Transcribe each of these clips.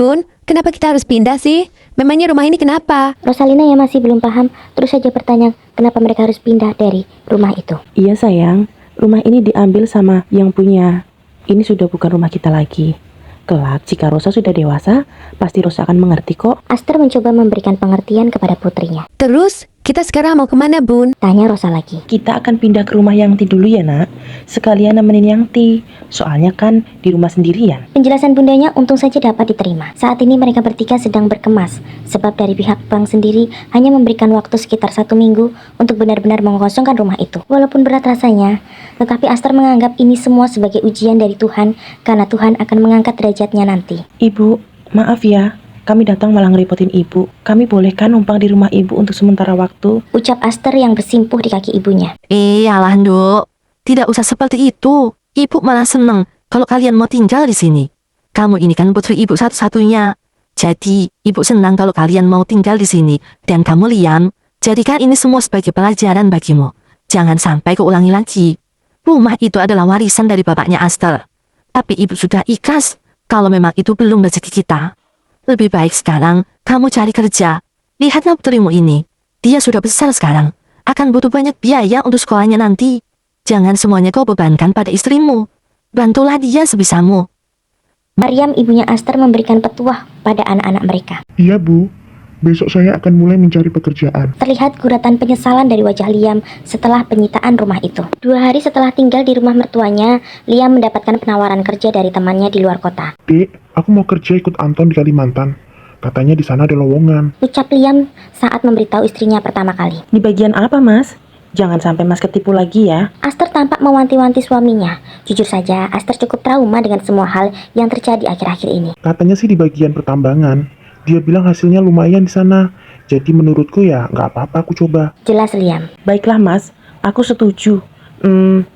Bun, kenapa kita harus pindah sih? Memangnya rumah ini kenapa? Rosalina yang masih belum paham terus saja bertanya kenapa mereka harus pindah dari rumah itu. Iya sayang, rumah ini diambil sama yang punya. Ini sudah bukan rumah kita lagi. Kelak jika Rosa sudah dewasa, pasti Rosa akan mengerti kok. Aster mencoba memberikan pengertian kepada putrinya. Terus, kita sekarang mau kemana, Bun? Tanya Rosa lagi. Kita akan pindah ke rumah Yangti dulu ya nak. Sekalian nemenin Yangti. Soalnya kan di rumah sendirian. Penjelasan bundanya untung saja dapat diterima. Saat ini mereka bertiga sedang berkemas, sebab dari pihak bank sendiri hanya memberikan waktu sekitar 1 minggu untuk benar-benar mengosongkan rumah itu. Walaupun berat rasanya, tetapi Aster menganggap ini semua sebagai ujian dari Tuhan, karena Tuhan akan mengangkat derajatnya nanti. Ibu, maaf ya. Kami datang malah ngerepotin ibu. Kami boleh kan numpang di rumah ibu untuk sementara waktu? Ucap Aster yang bersimpuh di kaki ibunya. Iyalah, Nduk. Tidak usah seperti itu. Ibu malah seneng kalau kalian mau tinggal di sini. Kamu ini kan putri ibu satu-satunya. Jadi, ibu senang kalau kalian mau tinggal di sini. Dan kamu, Liam, jadikan ini semua sebagai pelajaran bagimu. Jangan sampai keulangi lagi. Rumah itu adalah warisan dari bapaknya Aster. Tapi ibu sudah ikhlas kalau memang itu belum rezeki kita. Lebih baik sekarang kamu cari kerja. Lihatlah putrimu ini. Dia sudah besar sekarang. Akan butuh banyak biaya untuk sekolahnya nanti. Jangan semuanya kau bebankan pada istrimu. Bantulah dia sebisamu. Maryam, ibunya Aster, memberikan petuah pada anak-anak mereka. Iya Bu, besok saya akan mulai mencari pekerjaan. Terlihat guratan penyesalan dari wajah Liam setelah penyitaan rumah itu. 2 hari setelah tinggal di rumah mertuanya, Liam mendapatkan penawaran kerja dari temannya di luar kota. Dek, aku mau kerja ikut Anton di Kalimantan. Katanya di sana ada lowongan. Ucap Liam saat memberitahu istrinya pertama kali. Di bagian apa mas? Jangan sampai mas ketipu lagi ya. Aster tampak mewanti-wanti suaminya. Jujur saja, Aster cukup trauma dengan semua hal yang terjadi akhir-akhir ini. Katanya sih di bagian pertambangan. Dia bilang hasilnya lumayan di sana. Jadi menurutku ya nggak apa-apa aku coba. Jelas Liam. Baiklah mas, aku setuju.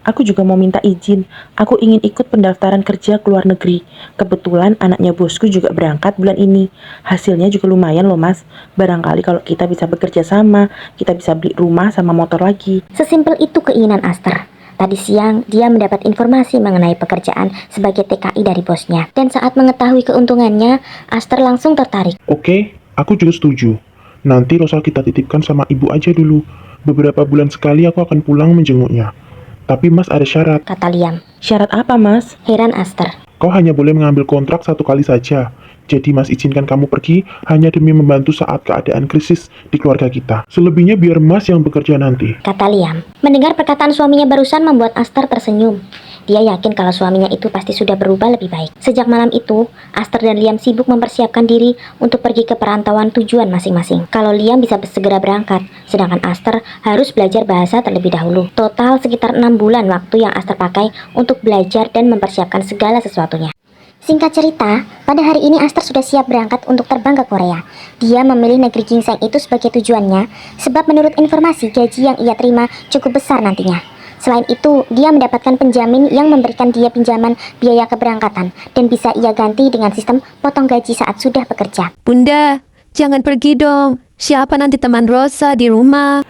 Aku juga mau minta izin. Aku ingin ikut pendaftaran kerja ke luar negeri. Kebetulan anaknya bosku juga berangkat bulan ini. Hasilnya juga lumayan loh mas. Barangkali kalau kita bisa bekerja sama, kita bisa beli rumah sama motor lagi. Sesimpel itu keinginan Aster. Tadi siang, dia mendapat informasi mengenai pekerjaan sebagai TKI dari bosnya. Dan saat mengetahui keuntungannya, Aster langsung tertarik. Oke, aku juga setuju. Nanti Rosa kita titipkan sama ibu aja dulu. Beberapa bulan sekali aku akan pulang menjenguknya. Tapi mas ada syarat. Kata Liam. Syarat apa mas? Heran Aster. Kau hanya boleh mengambil kontrak 1 kali saja. Jadi mas izinkan kamu pergi hanya demi membantu saat keadaan krisis di keluarga kita. Selebihnya biar mas yang bekerja nanti. Kata Liam. Mendengar perkataan suaminya barusan membuat Aster tersenyum. Dia yakin kalau suaminya itu pasti sudah berubah lebih baik. Sejak malam itu, Aster dan Liam sibuk mempersiapkan diri untuk pergi ke perantauan tujuan masing-masing. Kalau Liam bisa segera berangkat, sedangkan Aster harus belajar bahasa terlebih dahulu. Total sekitar 6 bulan waktu yang Aster pakai untuk belajar dan mempersiapkan segala sesuatunya. Singkat cerita, pada hari ini Aster sudah siap berangkat untuk terbang ke Korea. Dia memilih negeri ginseng itu sebagai tujuannya, sebab menurut informasi gaji yang ia terima cukup besar nantinya. Selain itu, dia mendapatkan penjamin yang memberikan dia pinjaman biaya keberangkatan dan bisa ia ganti dengan sistem potong gaji saat sudah bekerja. Bunda, jangan pergi dong. Siapa nanti teman Rosa di rumah?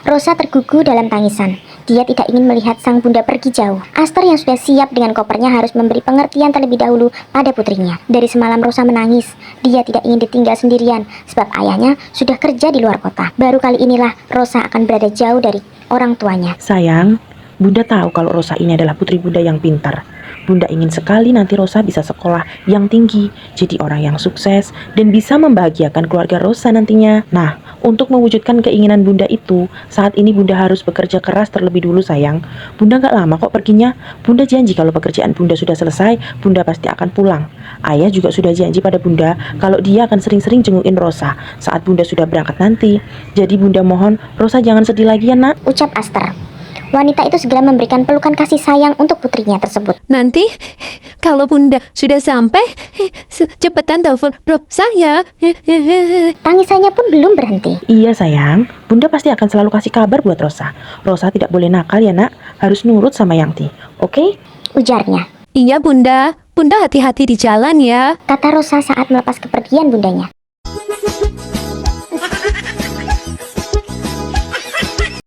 Rosa tergugu dalam tangisan. Dia tidak ingin melihat sang bunda pergi jauh. Aster yang sudah siap dengan kopernya harus memberi pengertian terlebih dahulu pada putrinya. Dari semalam Rosa menangis. Dia tidak ingin ditinggal sendirian sebab ayahnya sudah kerja di luar kota. Baru kali inilah Rosa akan berada jauh dari orang tuanya. Sayang, Bunda tahu kalau Rosa ini adalah putri Bunda yang pintar. Bunda ingin sekali nanti Rosa bisa sekolah yang tinggi, jadi orang yang sukses, dan bisa membahagiakan keluarga Rosa nantinya. Nah, untuk mewujudkan keinginan Bunda itu, saat ini Bunda harus bekerja keras terlebih dulu sayang. Bunda gak lama kok perginya. Bunda janji kalau pekerjaan Bunda sudah selesai, Bunda pasti akan pulang. Ayah juga sudah janji pada Bunda kalau dia akan sering-sering jengukin Rosa saat Bunda sudah berangkat nanti. Jadi Bunda mohon Rosa jangan sedih lagi ya nak. Ucap Aster. Wanita itu segera memberikan pelukan kasih sayang untuk putrinya tersebut. Nanti, kalau Bunda sudah sampai, cepetan telepon Rosa ya. Tangisannya pun belum berhenti. Iya sayang, Bunda pasti akan selalu kasih kabar buat Rosa. Rosa tidak boleh nakal ya nak, harus nurut sama Yangti, oke? Ujarnya. Iya Bunda, Bunda hati-hati di jalan ya. Kata Rosa saat melepas kepergian bundanya.